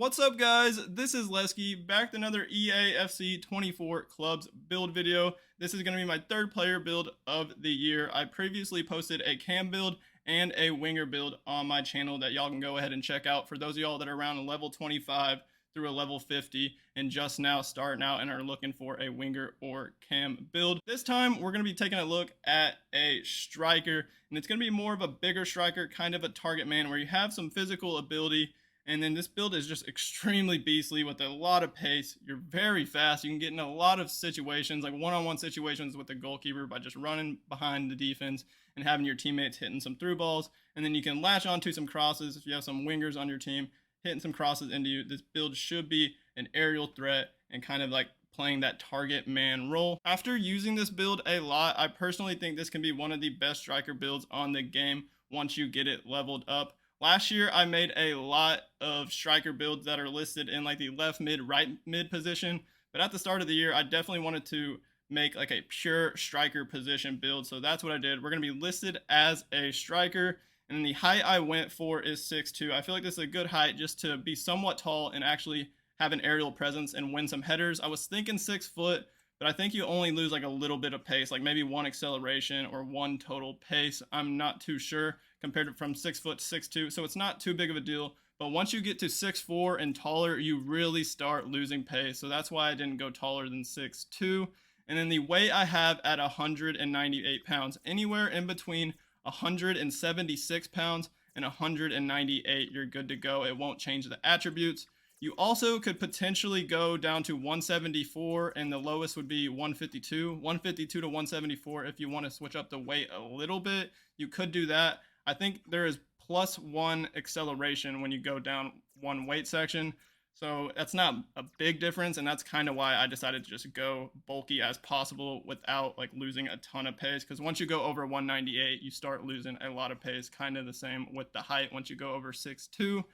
What's up, guys? This is Lesky, back with another EAFC 24 Clubs build video. This is going to be my third player build of the year. I previously posted a cam build and a winger build on my channel that y'all can go ahead and check out for those of y'all that are around a level 25 through a level 50 and just now starting out and are looking for a winger or cam build. This time we're going to be taking a look at a striker, and it's going to be more of a bigger striker, kind of a target man where you have some physical ability. And then this build is just extremely beastly with a lot of pace. You're very fast. You can get in a lot of situations, like one-on-one situations with the goalkeeper by just running behind the defense and having your teammates hitting some through balls. And then you can latch onto some crosses if you have some wingers on your team hitting some crosses into you. This build should be an aerial threat and kind of like playing that target man role. After using this build a lot, I personally think this can be one of the best striker builds on the game once you get it leveled up. Last year, I made a lot of striker builds that are listed in like the left mid, right mid position. But at the start of the year, I definitely wanted to make like a pure striker position build. So that's what I did. We're going to be listed as a striker. And then the height I went for is 6'2". I feel like this is a good height just to be somewhat tall and actually have an aerial presence and win some headers. I was thinking 6 foot, but I think you only lose like a little bit of pace, like maybe 1 acceleration or 1 total pace. I'm not too sure compared to from 6 foot to 6'2", so it's not too big of a deal. But once you get to 6'4" and taller, you really start losing pace. So that's why I didn't go taller than 6'2". And then the weight I have at 198 pounds, anywhere in between 176 pounds and 198, you're good to go. It won't change the attributes. You also could potentially go down to 174, and the lowest would be 152. 152 to 174 if you want to switch up the weight a little bit. You could do that. I think there is +1 acceleration when you go down one weight section. So that's not a big difference, and that's kind of why I decided to just go bulky as possible without like losing a ton of pace. Because once you go over 198, you start losing a lot of pace. Kind of the same with the height once you go over 6'2".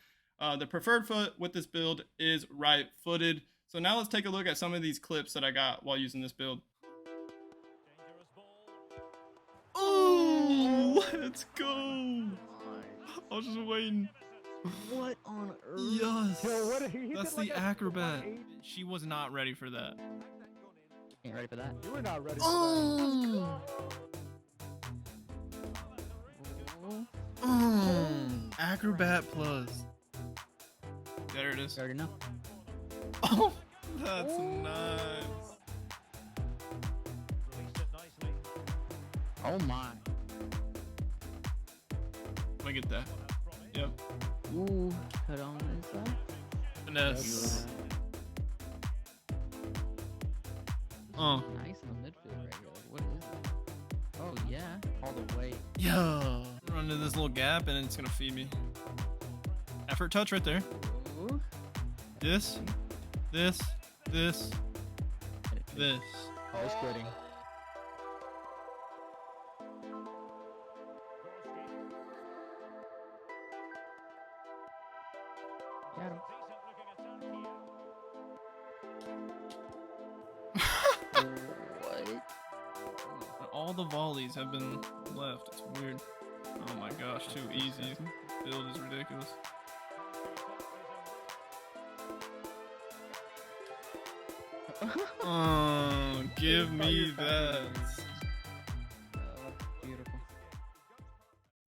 The preferred foot with this build is right-footed. So now let's take a look at some of these clips that I got while using this build. Oh, let's go. I was just waiting. What on earth? Yes. Yo, That's the acrobat. She was not ready for that. Ain't ready for that. You were not ready Oh. Acrobat plus. There it is. You already know. Oh, that's nice. Oh my. Let me get that. Yep. Ooh, cut on this side. Finesse. Oh. Nice in the midfield right here. Like, what is it? Oh yeah, all the way. Yo. Run into this little gap and it's gonna feed me. Effort touch right there. Ooh. This. This. This. This. Oh, it's quitting. Got him. What? All the volleys have been left. It's weird. Oh my gosh, too easy. Build is ridiculous. Oh, give me that. Beautiful.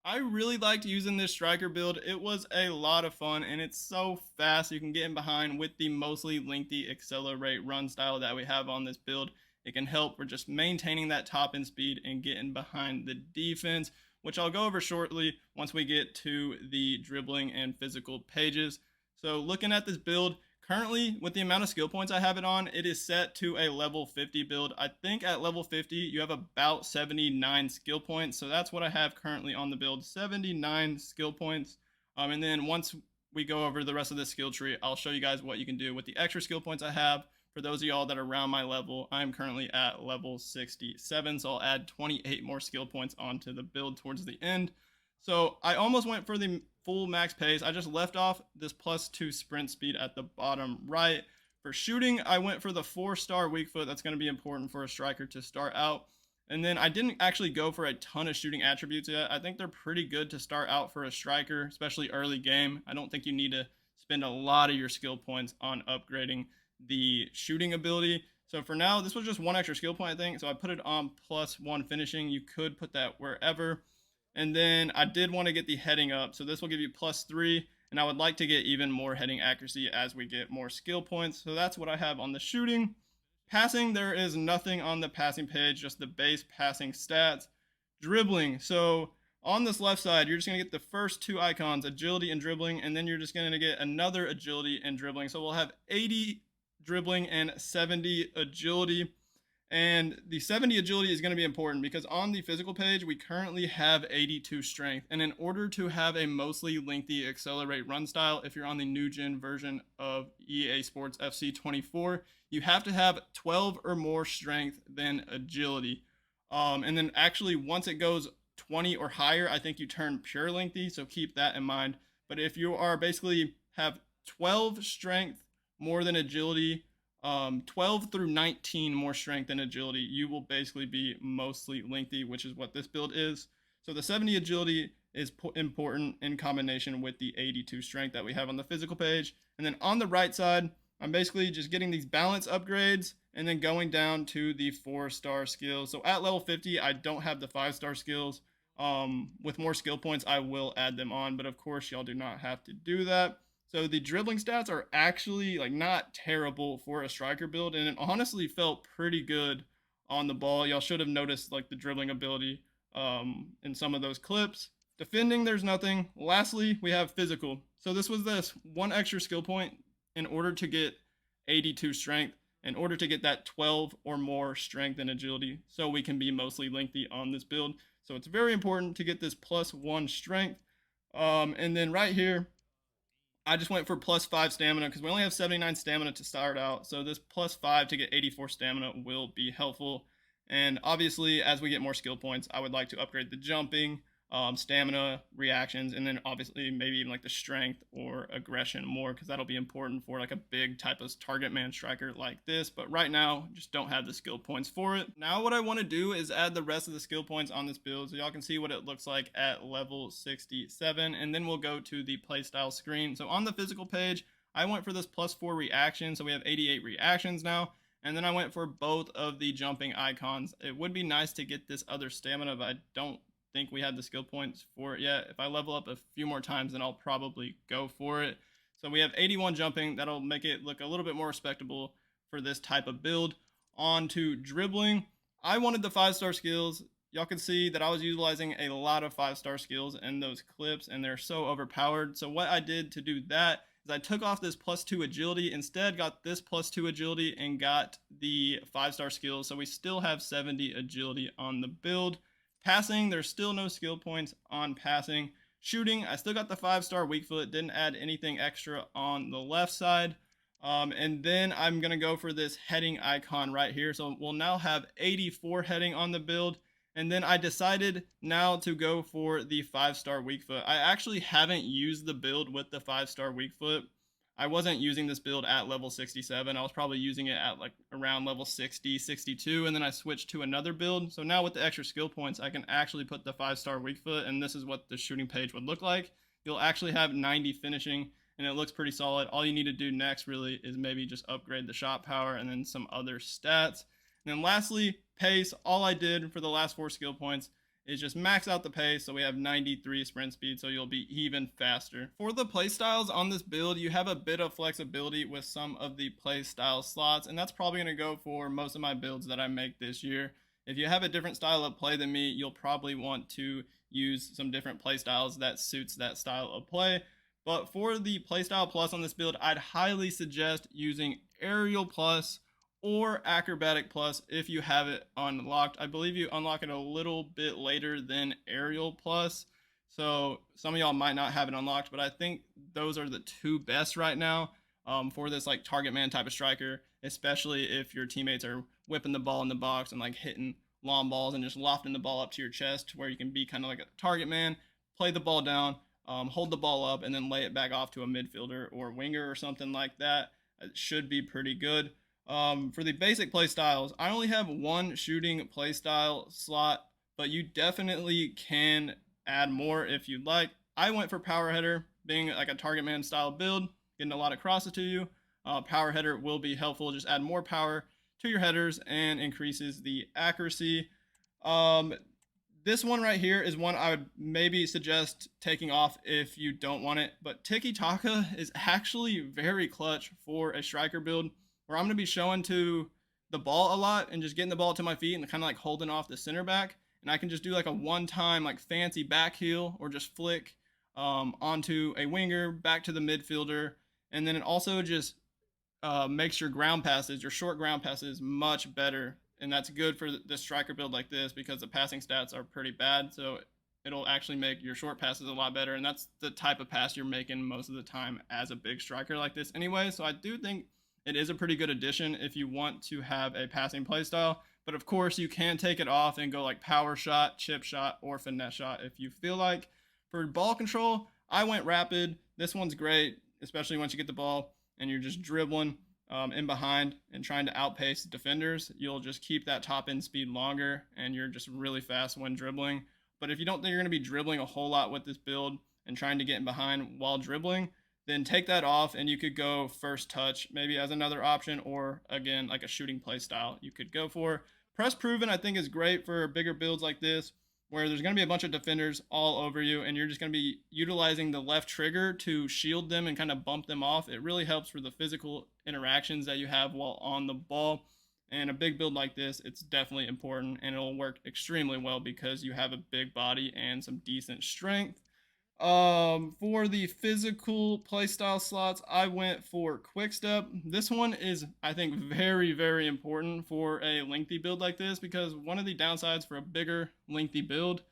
I really liked using this striker build. It was a lot of fun and it's so fast. You can get in behind with the mostly lengthy accelerate run style that we have on this build. It can help for just maintaining that top end speed and getting behind the defense, which I'll go over shortly once we get to the dribbling and physical pages. So looking at this build, currently with the amount of skill points I have it on, it is set to a level 50 build. I think at level 50, you have about 79 skill points. So that's what I have currently on the build, 79 skill points. And then once we go over the rest of the skill tree, I'll show you guys what you can do with the extra skill points I have. For those of y'all that are around my level, I'm currently at level 67, so I'll add 28 more skill points onto the build towards the end. So I almost went for the full max pace. I just left off this +2 sprint speed at the bottom right. For shooting, I went for the 4-star weak foot. That's going to be important for a striker to start out. And then I didn't actually go for a ton of shooting attributes yet. I think they're pretty good to start out for a striker, especially early game. I don't think you need to spend a lot of your skill points on upgrading the shooting ability. So for now, this was just one extra skill point, I think. So I put it on +1 finishing. You could put that wherever. And then I did want to get the heading up. So this will give you +3. And I would like to get even more heading accuracy as we get more skill points. So that's what I have on the shooting. Passing, there is nothing on the passing page, just the base passing stats. Dribbling. So on this left side, you're just going to get the first 2 icons, agility and dribbling, and then you're just going to get another agility and dribbling. So we'll have 80 dribbling and 70 agility. And the 70 agility is going to be important because on the physical page, we currently have 82 strength. And in order to have a mostly lengthy accelerate run style, if you're on the new gen version of EA Sports FC 24, you have to have 12 or more strength than agility. And then actually once it goes 20 or higher, I think you turn pure lengthy. So keep that in mind. But if you are basically have 12 strength more than agility, 12 through 19 more strength than agility, you will basically be mostly lengthy, which is what this build is. So the 70 agility is important in combination with the 82 strength that we have on the physical page. And then on the right side, I'm basically just getting these balance upgrades and then going down to the 4-star skills. So at level 50, I don't have the 5-star skills. With more skill points, I will add them on, but of course, y'all do not have to do that. So the dribbling stats are actually like not terrible for a striker build, and it honestly felt pretty good on the ball. Y'all should have noticed like the dribbling ability in some of those clips. Defending, there's nothing. Lastly, we have physical. So this was this one extra skill point in order to get 82 strength, in order to get that 12 or more strength and agility, so we can be mostly lengthy on this build. So it's very important to get this +1 strength. And then right here, I just went for +5 stamina because we only have 79 stamina to start out. So this +5 to get 84 stamina will be helpful. And obviously, as we get more skill points, I would like to upgrade the jumping, stamina, reactions, and then obviously maybe even like the strength or aggression more, because that'll be important for like a big type of target man striker like this. But right now, just don't have the skill points for it. Now what I want to do is add the rest of the skill points on this build so y'all can see what it looks like at level 67, and then we'll go to the playstyle screen. So on the physical page, I went for this +4 reaction, so we have 88 reactions now. And then I went for both of the jumping icons. It would be nice to get this other stamina, but I don't think we have the skill points for it yet. If I level up a few more times, then I'll probably go for it. So we have 81 jumping. That'll make it look a little bit more respectable for this type of build. On to dribbling. I wanted the 5-star skills. Y'all can see that I was utilizing a lot of 5-star skills in those clips, and they're so overpowered. So what I did to do that is I took off this +2 agility, instead got this +2 agility, and got the 5-star skills. So we still have 70 agility on the build. Passing, there's still no skill points on passing. Shooting, I still got the 5-star weak foot, didn't add anything extra on the left side. And then I'm going to go for this heading icon right here. So we'll now have 84 heading on the build. And then I decided now to go for the 5-star weak foot. I actually haven't used the build with the 5-star weak foot. I wasn't using this build at level 67. I was probably using it at like around level 60, 62, and then I switched to another build. So now with the extra skill points, I can actually put the 5-star weak foot, and this is what the shooting page would look like. You'll actually have 90 finishing, and it looks pretty solid. All you need to do next really is maybe just upgrade the shot power and then some other stats. And then lastly, pace. All I did for the last 4 skill points is just max out the pace, so we have 93 sprint speed, so you'll be even faster. For the playstyles on this build, you have a bit of flexibility with some of the playstyle slots, and that's probably going to go for most of my builds that I make this year. If you have a different style of play than me, you'll probably want to use some different playstyles that suits that style of play. But for the playstyle plus on this build, I'd highly suggest using aerial plus or acrobatic plus if you have it unlocked. I believe you unlock it a little bit later than aerial plus, so some of y'all might not have it unlocked, but I think those are the 2 best right now for this like target man type of striker, especially if your teammates are whipping the ball in the box and like hitting long balls and just lofting the ball up to your chest, where you can be kind of like a target man, play the ball down, hold the ball up, and then lay it back off to a midfielder or winger or something like that. It should be pretty good. For the basic play styles, I only have 1 shooting play style slot, but you definitely can add more if you'd like. I went for power header, being like a target man style build, getting a lot of crosses to you. Power header will be helpful. Just add more power to your headers and increases the accuracy. This one right here is one I would maybe suggest taking off if you don't want it, but Tiki Taka is actually very clutch for a striker build where I'm going to be showing to the ball a lot and just getting the ball to my feet and kind of like holding off the center back, and I can just do like a one-time like fancy back heel or just flick onto a winger back to the midfielder, and then it also just makes your ground passes, your short ground passes, much better. And that's good for the striker build like this because the passing stats are pretty bad. So it'll actually make your short passes a lot better. And that's the type of pass you're making most of the time as a big striker like this anyway. So I do think it is a pretty good addition if you want to have a passing play style. But of course, you can take it off and go like power shot, chip shot, or finesse shot if you feel like. For ball control, I went rapid. This one's great, especially once you get the ball and you're just dribbling in behind and trying to outpace defenders. You'll just keep that top end speed longer and you're just really fast when dribbling. But if you don't think you're going to be dribbling a whole lot with this build and trying to get in behind while dribbling, then take that off and you could go first touch maybe as another option, or again like a shooting play style you could go for. Press proven I think is great for bigger builds like this, where there's going to be a bunch of defenders all over you and you're just going to be utilizing the left trigger to shield them and kind of bump them off. It really helps for the physical interactions that you have while on the ball. And a big build like this, it's definitely important, and it'll work extremely well because you have a big body and some decent strength. For the physical playstyle slots, I went for quick step. This one is, I think, very, very important for a lengthy build like this, because one of the downsides for a bigger, lengthy build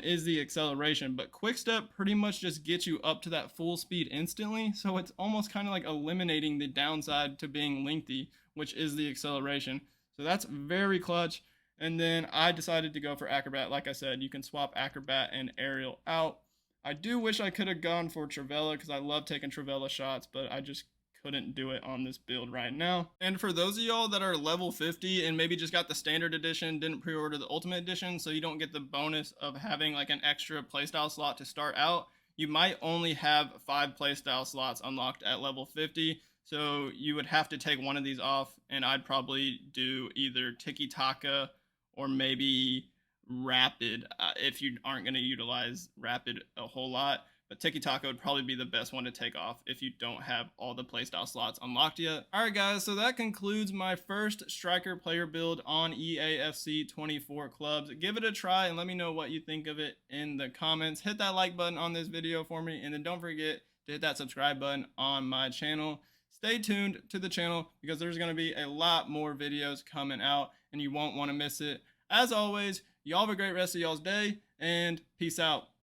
is the acceleration. But quick step pretty much just gets you up to that full speed instantly. So it's almost kind of like eliminating the downside to being lengthy, which is the acceleration. So that's very clutch. And then I decided to go for acrobat. Like I said, you can swap acrobat and aerial out. I do wish I could have gone for Trivela because I love taking Trivela shots, but I just couldn't do it on this build right now. And for those of y'all that are level 50 and maybe just got the standard edition, didn't pre-order the ultimate edition, so you don't get the bonus of having like an extra playstyle slot to start out, you might only have 5 playstyle slots unlocked at level 50. So you would have to take one of these off, and I'd probably do either Tiki Taka or maybe Rapid if you aren't going to utilize Rapid a whole lot. But Tiki Taka would probably be the best one to take off if you don't have all the playstyle slots unlocked yet. Alright guys, so that concludes my first striker player build on EAFC 24 clubs. Give it a try and let me know what you think of it in the comments. Hit that like button on this video for me, and then don't forget to hit that subscribe button on my channel. Stay tuned to the channel because there's going to be a lot more videos coming out and you won't want to miss it. As always, y'all have a great rest of y'all's day, and peace out.